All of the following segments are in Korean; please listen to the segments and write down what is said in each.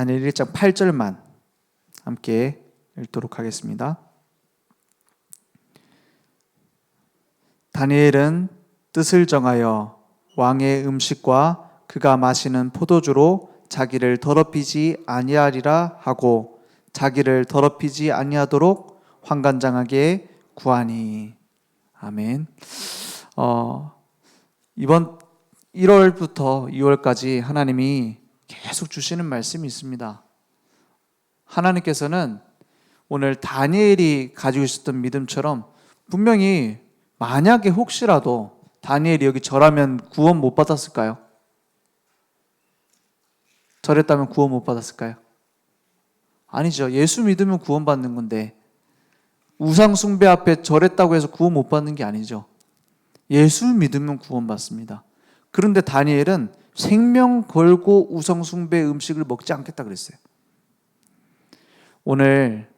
다니엘 1장 8절만 함께 읽도록 하겠습니다. 다니엘은 뜻을 정하여 왕의 음식과 그가 마시는 포도주로 자기를 더럽히지 아니하리라 하고 자기를 더럽히지 아니하도록 환관장하게 구하니. 아멘. 이번 1월부터 2월까지 하나님이 계속 주시는 말씀이 있습니다. 하나님께서는 오늘 다니엘이 가지고 있었던 믿음처럼 분명히 만약에 혹시라도 다니엘이 여기 절하면 구원 못 받았을까요? 절했다면 구원 못 받았을까요? 아니죠. 예수 믿으면 구원 받는 건데 우상 숭배 앞에 절했다고 해서 구원 못 받는 게 아니죠. 예수 믿으면 구원 받습니다. 그런데 다니엘은 생명 걸고 우상 숭배 음식을 먹지 않겠다 그랬어요. 오늘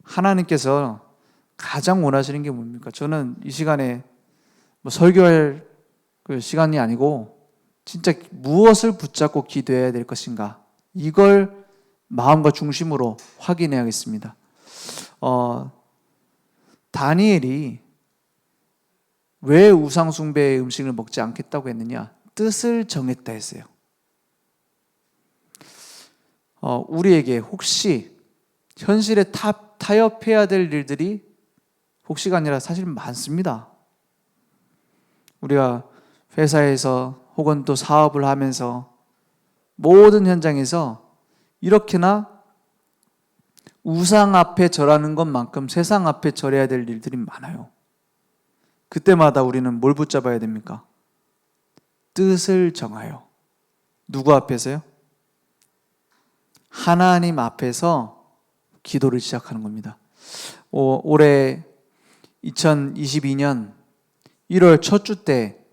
하나님께서 가장 원하시는 게 뭡니까? 저는 이 시간에 설교할 시간이 아니고 진짜 무엇을 붙잡고 기도해야 될 것인가, 이걸 마음과 중심으로 확인해야겠습니다. 다니엘이 왜 우상 숭배의 음식을 먹지 않겠다고 했느냐? 뜻을 정했다 했어요. 우리에게 혹시 현실에 타협해야 될 일들이 혹시가 아니라 사실 많습니다. 우리가 회사에서 혹은 또 사업을 하면서 모든 현장에서 이렇게나 우상 앞에 절하는 것만큼 세상 앞에 절해야 될 일들이 많아요. 그때마다 우리는 뭘 붙잡아야 됩니까? 뜻을 정하여. 누구 앞에서요? 하나님 앞에서 기도를 시작하는 겁니다. 올해 2022년 1월 첫 주 때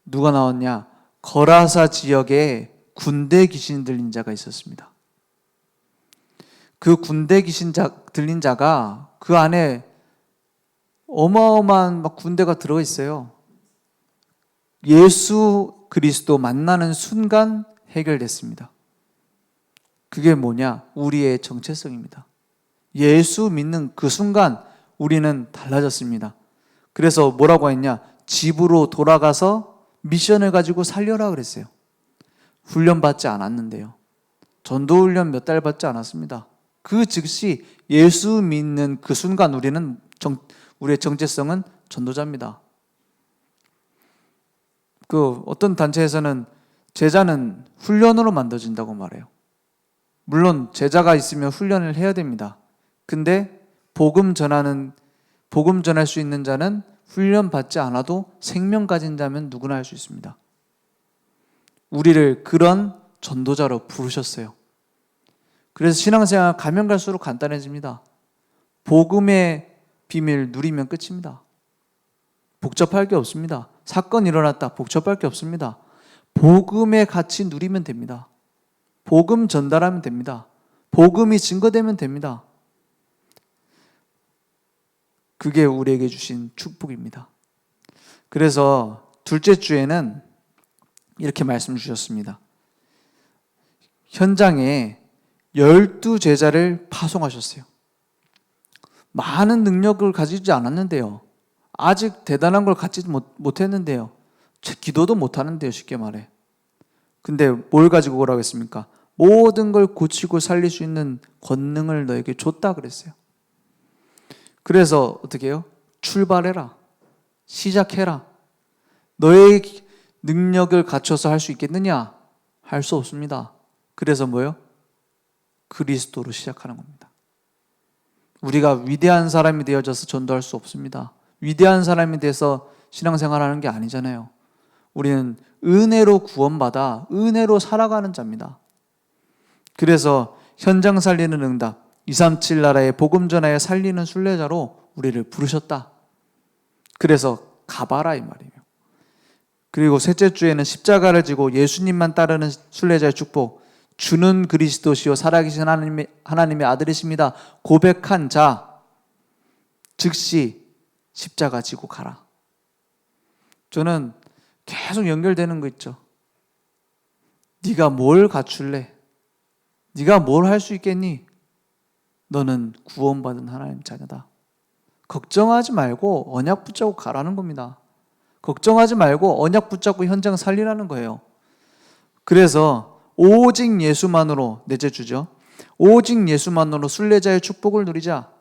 누가 나왔냐? 거라사 지역에 군대 귀신 들린 자가 있었습니다. 그 군대 귀신 들린 자가 그 안에 어마어마한 군대가 들어가 있어요. 예수 그리스도 만나는 순간 해결됐습니다. 그게 뭐냐? 우리의 정체성입니다. 예수 믿는 그 순간 우리는 달라졌습니다. 그래서 뭐라고 했냐? 집으로 돌아가서 미션을 가지고 살려라 그랬어요. 훈련 받지 않았는데요. 전도훈련 몇 달 받지 않았습니다. 그 즉시 예수 믿는 그 순간 우리의 정체성은 전도자입니다. 어떤 단체에서는 제자는 훈련으로 만들어진다고 말해요. 물론 제자가 있으면 훈련을 해야 됩니다. 근데 복음 전할 수 있는 자는 훈련 받지 않아도 생명 가진 자면 누구나 할 수 있습니다. 우리를 그런 전도자로 부르셨어요. 그래서 신앙생활 가면 갈수록 간단해집니다. 복음의 비밀 누리면 끝입니다. 복잡할 게 없습니다. 사건 일어났다, 복잡할 게 없습니다. 복음의 가치 누리면 됩니다. 복음 전달하면 됩니다. 복음이 증거되면 됩니다. 그게 우리에게 주신 축복입니다. 그래서 둘째 주에는 이렇게 말씀 주셨습니다. 현장에 12제자를 파송하셨어요. 많은 능력을 가지지 않았는데요. 아직 대단한 걸 갖지 못했는데요. 기도도 못하는데요, 쉽게 말해. 근데 뭘 가지고 오라고 했습니까? 모든 걸 고치고 살릴 수 있는 권능을 너에게 줬다 그랬어요. 그래서 어떻게 해요? 출발해라. 시작해라. 너의 능력을 갖춰서 할 수 있겠느냐? 할 수 없습니다. 그래서 뭐예요? 그리스도로 시작하는 겁니다. 우리가 위대한 사람이 되어져서 전도할 수 없습니다. 위대한 사람이 돼서 신앙생활하는 게 아니잖아요. 우리는 은혜로 구원받아 은혜로 살아가는 자입니다. 그래서 현장 살리는 응답, 237 나라의 복음 전하에 살리는 순례자로 우리를 부르셨다. 그래서 가봐라 이 말이에요. 그리고 셋째 주에는 십자가를 지고 예수님만 따르는 순례자의 축복, 주는 그리스도시요 살아계신 하나님의 아들이십니다 고백한 자 즉시 십자가 지고 가라. 저는 계속 연결되는 거 있죠. 네가 뭘 갖출래? 네가 뭘 할 수 있겠니? 너는 구원받은 하나님 자녀다. 걱정하지 말고 언약 붙잡고 가라는 겁니다. 걱정하지 말고 언약 붙잡고 현장 살리라는 거예요. 그래서 오직 예수만으로 내재 주죠. 오직 예수만으로 순례자의 축복을 누리자.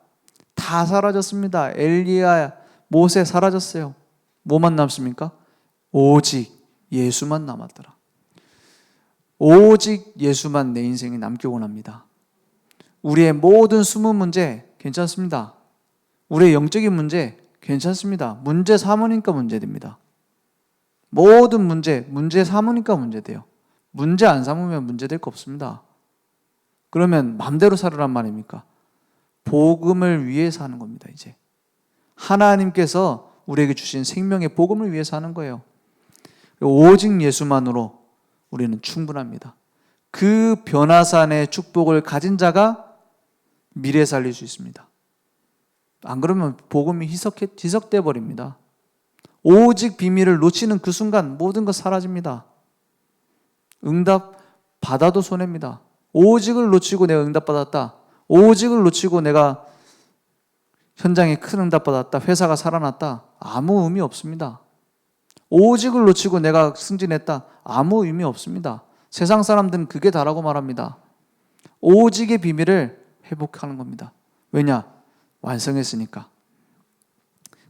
다 사라졌습니다. 엘리야, 모세 사라졌어요. 뭐만 남습니까? 오직 예수만 남았더라. 오직 예수만 내 인생에 남기곤 합니다. 우리의 모든 숨은 문제 괜찮습니다. 우리의 영적인 문제 괜찮습니다. 문제 삼으니까 문제됩니다. 모든 문제 삼으니까 문제돼요. 문제 안 삼으면 문제될 거 없습니다. 그러면 마음대로 살으란 말입니까? 복음을 위해서 하는 겁니다. 이제 하나님께서 우리에게 주신 생명의 복음을 위해서 하는 거예요. 오직 예수만으로 우리는 충분합니다. 그 변화산의 축복을 가진 자가 미래 살릴 수 있습니다. 안 그러면 복음이 희석돼 버립니다. 오직 비밀을 놓치는 그 순간 모든 것 사라집니다. 응답 받아도 손해입니다. 오직을 놓치고 내가 응답 받았다. 오직을 놓치고 내가 현장에 큰 응답 받았다. 회사가 살아났다. 아무 의미 없습니다. 오직을 놓치고 내가 승진했다. 아무 의미 없습니다. 세상 사람들은 그게 다라고 말합니다. 오직의 비밀을 회복하는 겁니다. 왜냐? 완성했으니까.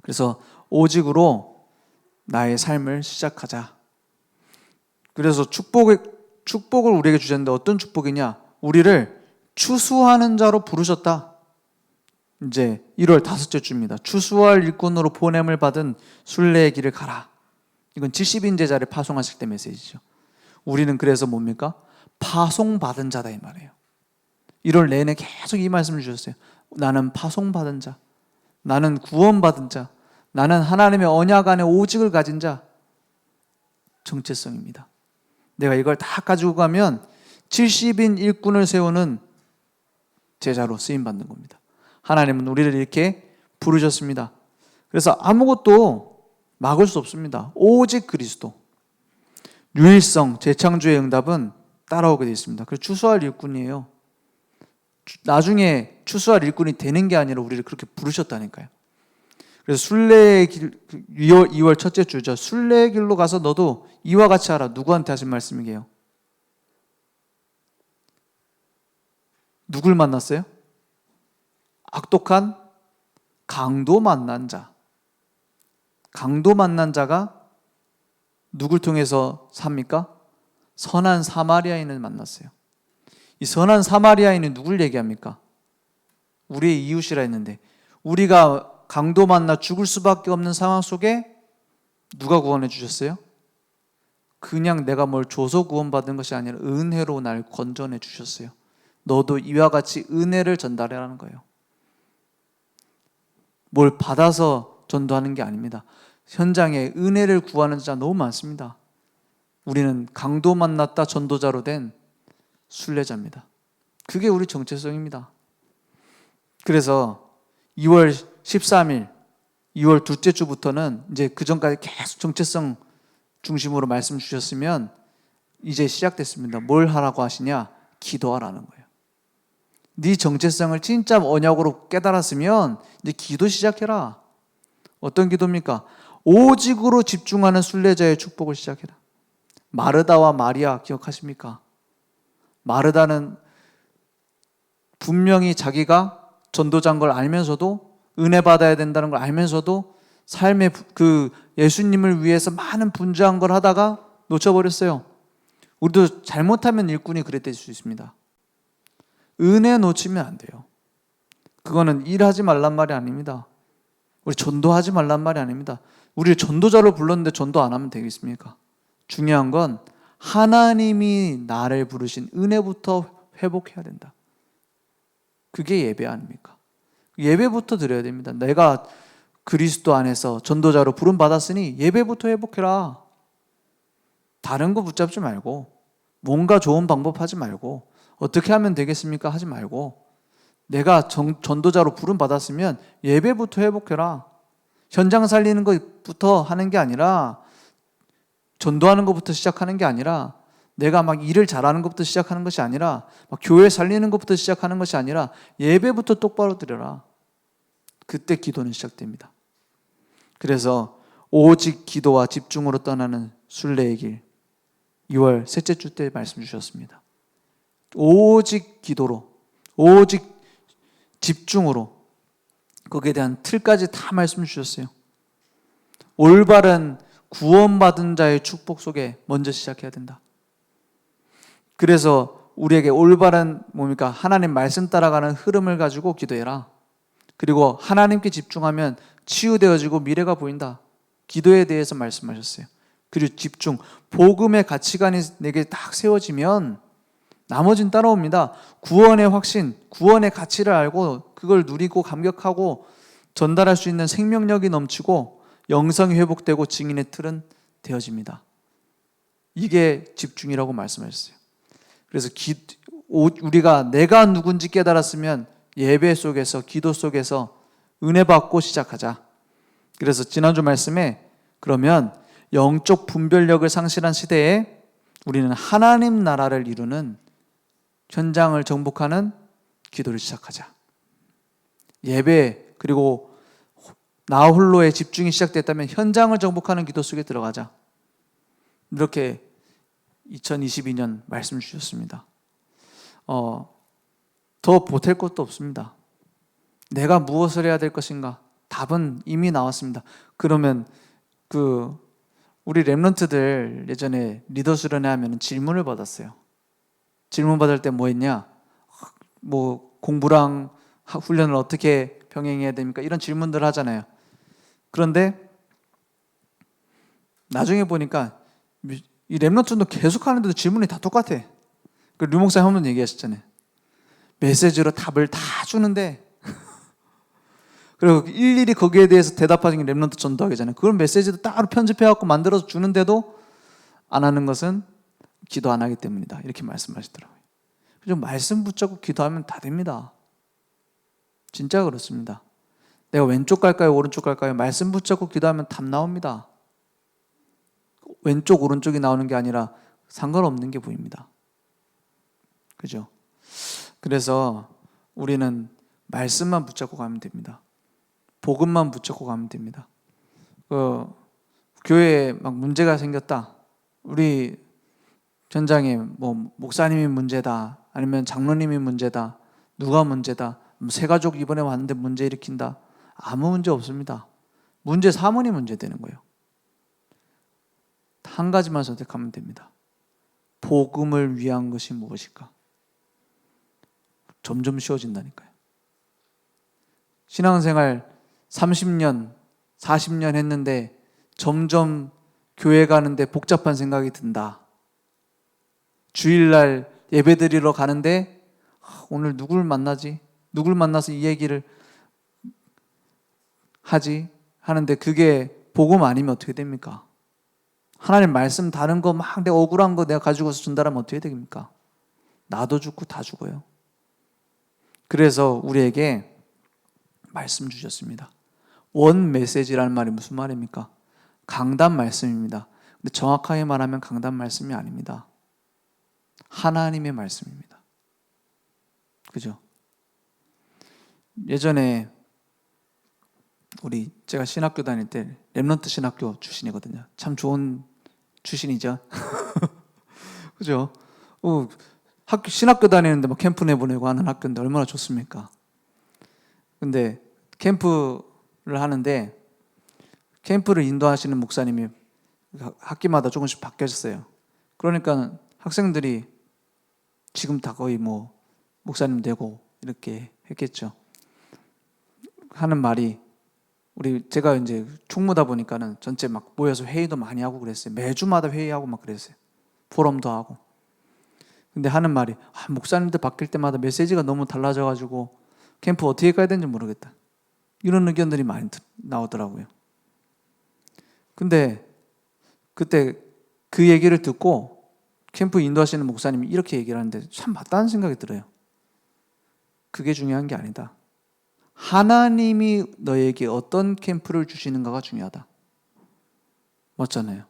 그래서 오직으로 나의 삶을 시작하자. 그래서 축복을 우리에게 주셨는데 어떤 축복이냐? 우리를 추수하는 자로 부르셨다. 이제 1월 5째 주입니다. 추수할 일꾼으로 보냄을 받은 순례의 길을 가라. 이건 70인 제자를 파송하실 때 메시지죠. 우리는 그래서 뭡니까? 파송받은 자다 이 말이에요. 1월 내내 계속 이 말씀을 주셨어요. 나는 파송받은 자, 나는 구원받은 자, 나는 하나님의 언약 안에 오직을 가진 자. 정체성입니다. 내가 이걸 다 가지고 가면 70인 일꾼을 세우는 제자로 쓰임받는 겁니다. 하나님은 우리를 이렇게 부르셨습니다. 그래서 아무것도 막을 수 없습니다. 오직 그리스도. 유일성, 재창조의 응답은 따라오게 되어 있습니다. 그래서 추수할 일꾼이에요. 나중에 추수할 일꾼이 되는 게 아니라 우리를 그렇게 부르셨다니까요. 그래서 순례의 길, 2월 첫째 주죠. 순례의 길로 가서 너도 이와 같이 하라. 누구한테 하신 말씀이게요? 누굴 만났어요? 악독한 강도 만난 자. 강도 만난 자가 누굴 통해서 삽니까? 선한 사마리아인을 만났어요. 이 선한 사마리아인은 누굴 얘기합니까? 우리의 이웃이라 했는데 우리가 강도 만나 죽을 수밖에 없는 상황 속에 누가 구원해 주셨어요? 그냥 내가 뭘 줘서 구원받은 것이 아니라 은혜로 날 건져내 주셨어요. 너도 이와 같이 은혜를 전달하라는 거예요. 뭘 받아서 전도하는 게 아닙니다. 현장에 은혜를 구하는 자 너무 많습니다. 우리는 강도 만났다 전도자로 된 순례자입니다. 그게 우리 정체성입니다. 그래서 2월 13일, 2월 둘째 주부터는 이제 그 전까지 계속 정체성 중심으로 말씀 주셨으면 이제 시작됐습니다. 뭘 하라고 하시냐? 기도하라는 거예요. 네 정체성을 진짜 언약으로 깨달았으면 이제 기도 시작해라. 어떤 기도입니까? 오직으로 집중하는 순례자의 축복을 시작해라. 마르다와 마리아 기억하십니까? 마르다는 분명히 자기가 전도자인 걸 알면서도 은혜 받아야 된다는 걸 알면서도 삶의 그 예수님을 위해서 많은 분주한 걸 하다가 놓쳐버렸어요. 우리도 잘못하면 일꾼이 그랬을 수 있습니다. 은혜 놓치면 안 돼요. 그거는 일하지 말란 말이 아닙니다. 우리 전도하지 말란 말이 아닙니다. 우리 전도자로 불렀는데 전도 안 하면 되겠습니까? 중요한 건 하나님이 나를 부르신 은혜부터 회복해야 된다. 그게 예배 아닙니까? 예배부터 드려야 됩니다. 내가 그리스도 안에서 전도자로 부름 받았으니 예배부터 회복해라. 다른 거 붙잡지 말고 뭔가 좋은 방법 하지 말고 어떻게 하면 되겠습니까? 하지 말고 내가 전도자로 부름 받았으면 예배부터 회복해라. 현장 살리는 것부터 하는 게 아니라 전도하는 것부터 시작하는 게 아니라 내가 막 일을 잘하는 것부터 시작하는 것이 아니라, 막 교회 살리는 것부터 시작하는 것이 아니라 예배부터 똑바로 드려라. 그때 기도는 시작됩니다. 그래서 오직 기도와 집중으로 떠나는 순례의 길, 2월 셋째 주 때 말씀 주셨습니다. 오직 기도로, 오직 집중으로, 거기에 대한 틀까지 다 말씀 주셨어요. 올바른 구원받은 자의 축복 속에 먼저 시작해야 된다. 그래서 우리에게 올바른 뭡니까? 하나님 말씀 따라가는 흐름을 가지고 기도해라. 그리고 하나님께 집중하면 치유되어지고 미래가 보인다. 기도에 대해서 말씀하셨어요. 그리고 집중, 복음의 가치관이 내게 딱 세워지면 나머지는 따라옵니다. 구원의 확신, 구원의 가치를 알고 그걸 누리고 감격하고 전달할 수 있는 생명력이 넘치고 영성이 회복되고 증인의 틀은 되어집니다. 이게 집중이라고 말씀하셨어요. 그래서 우리가 내가 누군지 깨달았으면 예배 속에서, 기도 속에서 은혜 받고 시작하자. 그래서 지난주 말씀에 그러면 영적 분별력을 상실한 시대에 우리는 하나님 나라를 이루는 현장을 정복하는 기도를 시작하자. 예배 그리고 나 홀로의 집중이 시작됐다면 현장을 정복하는 기도 속에 들어가자. 이렇게 2022년 말씀 주셨습니다. 더 보탤 것도 없습니다. 내가 무엇을 해야 될 것인가? 답은 이미 나왔습니다. 그러면 우리 랩런트들 예전에 리더 수련회 하면 질문을 받았어요. 질문 받을 때 뭐 했냐? 뭐 공부랑 훈련을 어떻게 병행해야 됩니까? 이런 질문들 하잖아요. 그런데 나중에 보니까 이 랩런트도 계속 하는데도 질문이 다 똑같아. 류 목사님 한 번 얘기하셨잖아요. 메시지로 답을 다 주는데 그리고 일일이 거기에 대해서 대답하는 게 랩런트 전도하기잖아요. 그걸 메시지도 따로 편집해갖고 만들어서 주는데도 안 하는 것은 기도 안 하기 때문이다. 이렇게 말씀하시더라고요. 그래서 말씀 붙잡고 기도하면 다 됩니다. 진짜 그렇습니다. 내가 왼쪽 갈까요? 오른쪽 갈까요? 말씀 붙잡고 기도하면 답 나옵니다. 왼쪽 오른쪽이 나오는 게 아니라 상관없는 게 보입니다. 그죠? 그래서 우리는 말씀만 붙잡고 가면 됩니다. 복음만 붙잡고 가면 됩니다. 교회에 막 문제가 생겼다. 우리 현장에 뭐 목사님이 문제다. 아니면 장로님이 문제다. 누가 문제다. 새 가족 이번에 왔는데 문제 일으킨다. 아무 문제 없습니다. 문제 사문이 문제되는 거예요. 한 가지만 선택하면 됩니다. 복음을 위한 것이 무엇일까? 점점 쉬워진다니까요. 신앙생활 30년, 40년 했는데 점점 교회 가는데 복잡한 생각이 든다. 주일날 예배드리러 가는데 오늘 누굴 만나지? 누굴 만나서 이 얘기를 하지? 하는데 그게 복음 아니면 어떻게 됩니까? 하나님 말씀 다른 거 막 내가 억울한 거 내가 가지고서 전달하면 어떻게 됩니까? 나도 죽고 다 죽어요. 그래서 우리에게 말씀 주셨습니다. 원 메시지라는 말이 무슨 말입니까? 강단 말씀입니다. 근데 정확하게 말하면 강단 말씀이 아닙니다. 하나님의 말씀입니다. 그죠? 예전에 제가 신학교 다닐 때 랩런트 신학교 출신이거든요. 참 좋은 출신이죠. 그죠? 신학교 다니는데 막 캠프 내보내고 하는 학교인데 얼마나 좋습니까? 근데 캠프를 하는데 캠프를 인도하시는 목사님이 학기마다 조금씩 바뀌었어요. 그러니까 학생들이 지금 다 거의 뭐 목사님 되고 이렇게 했겠죠. 하는 말이 제가 이제 총무다 보니까는 전체 막 모여서 회의도 많이 하고 그랬어요. 매주마다 회의하고 막 그랬어요. 포럼도 하고. 근데 하는 말이 목사님들 바뀔 때마다 메시지가 너무 달라져가지고 캠프 어떻게 가야 되는지 모르겠다. 이런 의견들이 많이 나오더라고요. 근데 그때 그 얘기를 듣고 캠프 인도하시는 목사님이 이렇게 얘기를 하는데 참 맞다는 생각이 들어요. 그게 중요한 게 아니다. 하나님이 너에게 어떤 캠프를 주시는가가 중요하다. 맞잖아요.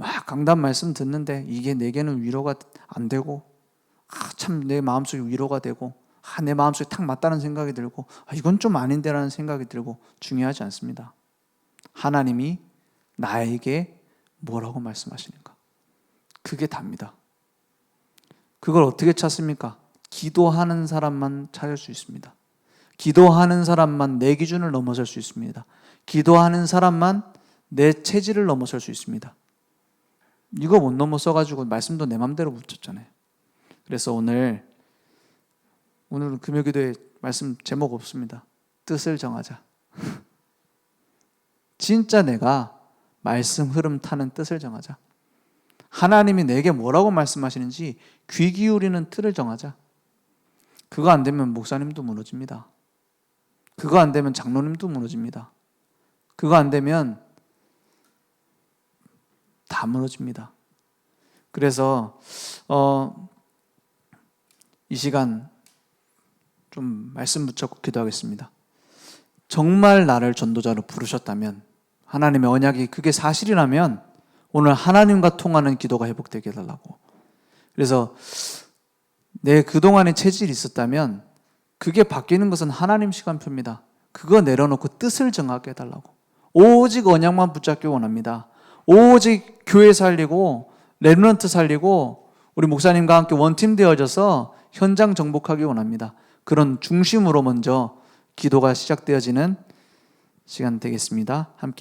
막 강단 말씀 듣는데 이게 내게는 위로가 안 되고, 참 내 마음속에 위로가 되고, 내 마음속에 탁 맞다는 생각이 들고, 이건 좀 아닌데라는 생각이 들고, 중요하지 않습니다. 하나님이 나에게 뭐라고 말씀하시는가, 그게 답니다. 그걸 어떻게 찾습니까? 기도하는 사람만 찾을 수 있습니다. 기도하는 사람만 내 기준을 넘어설 수 있습니다. 기도하는 사람만 내 체질을 넘어설 수 있습니다. 이거 못 넘어서가지고 말씀도 내 맘대로 붙였잖아요. 그래서 오늘은 금요기도에 말씀 제목 없습니다. 뜻을 정하자. 진짜 내가 말씀 흐름 타는 뜻을 정하자. 하나님이 내게 뭐라고 말씀하시는지 귀 기울이는 틀을 정하자. 그거 안 되면 목사님도 무너집니다. 그거 안 되면 장로님도 무너집니다. 그거 안 되면 다 무너집니다. 그래서 이 시간 좀 말씀 붙잡고 기도하겠습니다. 정말 나를 전도자로 부르셨다면, 하나님의 언약이 그게 사실이라면 오늘 하나님과 통하는 기도가 회복되게 해달라고. 그래서 내 그동안의 체질이 있었다면 그게 바뀌는 것은 하나님 시간표입니다. 그거 내려놓고 뜻을 정하게 해달라고. 오직 언약만 붙잡기 원합니다. 오직 교회 살리고 렘넌트 살리고 우리 목사님과 함께 원팀 되어져서 현장 정복하기 원합니다. 그런 중심으로 먼저 기도가 시작되어지는 시간 되겠습니다. 함께